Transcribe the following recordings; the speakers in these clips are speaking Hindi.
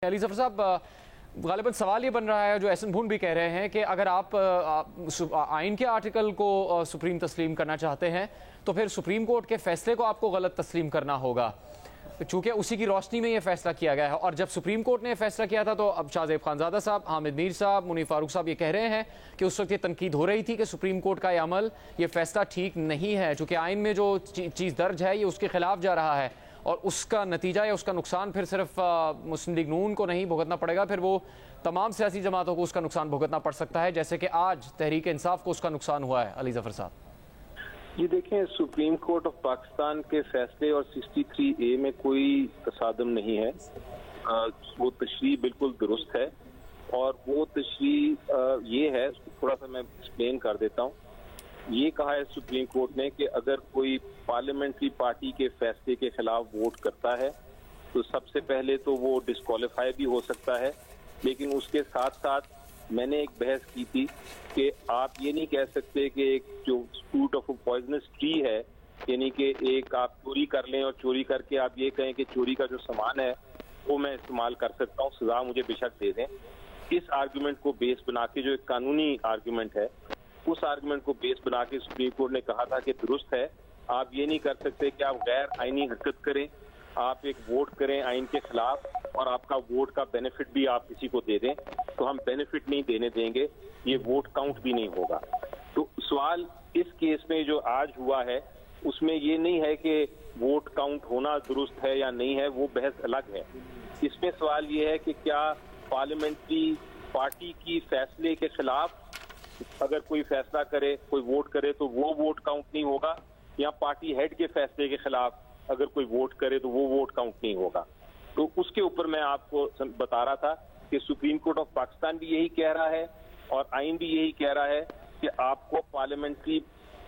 अली जफर साहब, गालिबन सवाल ये बन रहा है, जो एहसन भून भी कह रहे हैं कि अगर आप आइन के आर्टिकल को सुप्रीम तस्लीम करना चाहते हैं तो फिर सुप्रीम कोर्ट के फैसले को आपको गलत तस्लीम करना होगा, चूंकि उसी की रोशनी में ये फैसला किया गया है। और जब सुप्रीम कोर्ट ने फैसला किया था तो अब शाहजेब खानजादा साहब, हामिद मीर साहब, मुनीर फारूक साहब ये कह रहे हैं कि उस वक्त ये तनकीद हो रही थी कि सुप्रीम कोर्ट का ये अमल, ये फैसला ठीक नहीं है, चूंकि आइन में जो चीज़ दर्ज है ये उसके खिलाफ जा रहा है और उसका नतीजा या उसका नुकसान फिर सिर्फ मुस्लिम लीग नून को नहीं भुगतना पड़ेगा, फिर वो तमाम सियासी जमातों को उसका नुकसान भुगतना पड़ सकता है, जैसे कि आज तहरीक इंसाफ को उसका नुकसान हुआ है। अली जफर साहब जी देखें, सुप्रीम कोर्ट ऑफ पाकिस्तान के फैसले और 63A में कोई तसादम नहीं है। वो तशरीह बिल्कुल दुरुस्त है और वो तशरीह ये है, थोड़ा सा मैं एक्सप्लेन कर देता हूँ। ये कहा है सुप्रीम कोर्ट ने कि अगर कोई पार्लियामेंट्री पार्टी के फैसले के खिलाफ वोट करता है तो सबसे पहले तो वो डिस्क्वालीफाई भी हो सकता है, लेकिन उसके साथ साथ मैंने एक बहस की थी कि आप ये नहीं कह सकते कि एक जो फ्रूट ऑफ पॉइजनस ट्री है, यानी कि एक आप चोरी कर लें और चोरी करके आप ये कहें कि चोरी का जो सामान है वो मैं इस्तेमाल कर सकता हूँ, सजा मुझे बेशक दे दें। इस आर्गूमेंट को बेस बना के, जो एक कानूनी आर्गूमेंट है, उस आर्गूमेंट को बेस बना के सुप्रीम कोर्ट ने कहा था कि दुरुस्त है, आप ये नहीं कर सकते कि आप गैर आईनी हरकत करें, आप एक वोट करें आइन के खिलाफ और आपका वोट का बेनिफिट भी आप किसी को दे दें, तो हम बेनिफिट नहीं देने देंगे, ये वोट काउंट भी नहीं होगा। तो सवाल इस केस में जो आज हुआ है उसमें ये नहीं है कि वोट काउंट होना दुरुस्त है या नहीं है, वो बहस अलग है। इसमें सवाल ये है कि क्या पार्लियामेंट्री पार्टी की फैसले के खिलाफ अगर कोई फैसला करे, कोई वोट करे तो वो वोट काउंट नहीं होगा, या पार्टी हेड के फैसले के खिलाफ अगर कोई वोट करे तो वो वोट काउंट नहीं होगा। तो उसके ऊपर मैं आपको बता रहा था कि सुप्रीम कोर्ट ऑफ पाकिस्तान भी यही कह रहा है और आइन भी यही कह रहा है कि आपको पार्लियामेंट्री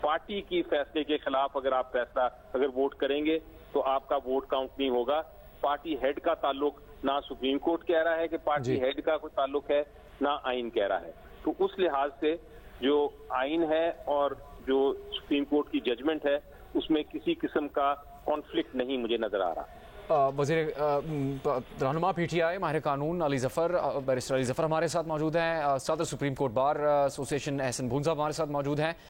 पार्टी की फैसले के खिलाफ अगर वोट करेंगे तो आपका वोट काउंट नहीं होगा। पार्टी हेड का ताल्लुक ना सुप्रीम कोर्ट कह रहा है कि पार्टी हेड का कोई ताल्लुक है, ना आइन कह रहा है। तो उस लिहाज से जो आइन है और जो सुप्रीम कोर्ट की जजमेंट है उसमें किसी किस्म का कॉन्फ्लिक्ट नहीं मुझे नजर आ रहा। वज़ीर रहनुमा PTI माहिर कानून अली जफर, बैरिस्टर अली जफर हमारे साथ मौजूद हैं। सदर supreme court bar association Ahsan Bhoon साहब हमारे साथ मौजूद हैं।